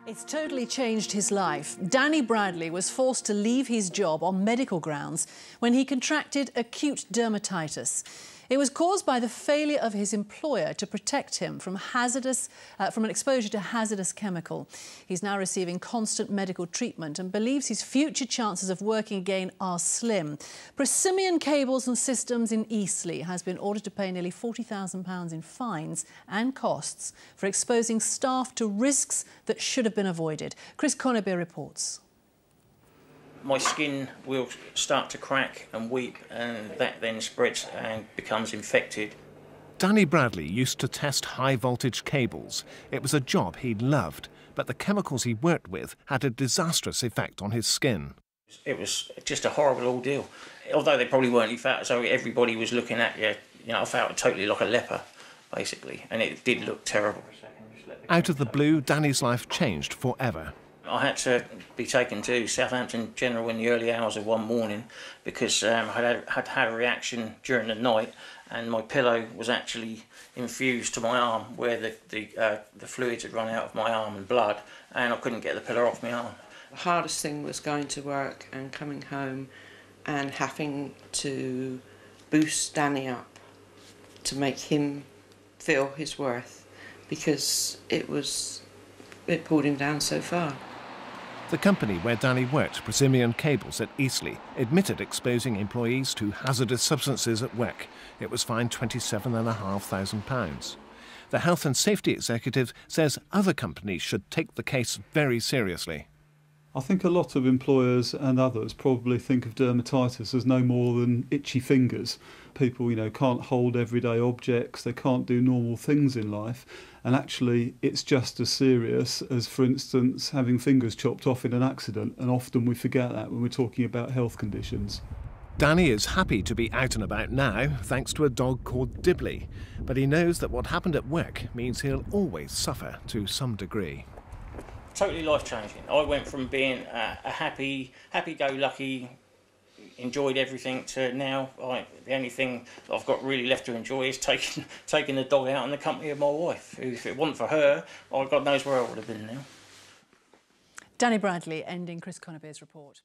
It's totally changed his life. Danny Bradley was forced to leave his job on medical grounds when he contracted acute dermatitis. It was caused by the failure of his employer to protect him from an exposure to hazardous chemical. He's now receiving constant medical treatment and believes his future chances of working again are slim. Persimmon Cables and Systems in Eastleigh has been ordered to pay nearly £40,000 in fines and costs for exposing staff to risks that should have been avoided. Chris Connobie reports. My skin will start to crack and weep, and that then spreads and becomes infected. Danny Bradley used to test high-voltage cables. It was a job he loved, but the chemicals he worked with had a disastrous effect on his skin. It was just a horrible ordeal. Although they probably weren't, so everybody was looking at you. I felt totally like a leper, basically, and it did look terrible. Out of the blue, Danny's life changed forever. I had to be taken to Southampton General in the early hours of one morning because I had a reaction during the night, and my pillow was actually infused to my arm where the fluids had run out of my arm and blood, and I couldn't get the pillow off my arm. The hardest thing was going to work and coming home and having to boost Danny up to make him feel his worth, because it pulled him down so far. The company where Danny worked, Persimmon Cables at Eastleigh, admitted exposing employees to hazardous substances at work. It was fined £27,500. The health and safety executive says other companies should take the case very seriously. I think a lot of employers and others probably think of dermatitis as no more than itchy fingers. People, can't hold everyday objects, they can't do normal things in life, and actually it's just as serious as, for instance, having fingers chopped off in an accident, and often we forget that when we're talking about health conditions. Danny is happy to be out and about now, thanks to a dog called Dibley, but he knows that what happened at work means he'll always suffer to some degree. Totally life-changing. I went from being a happy-go-lucky, enjoyed everything, to now the only thing I've got really left to enjoy is taking the dog out in the company of my wife, who, if it wasn't for her, God knows where I would have been now. Danny Bradley ending Chris Connobie's report.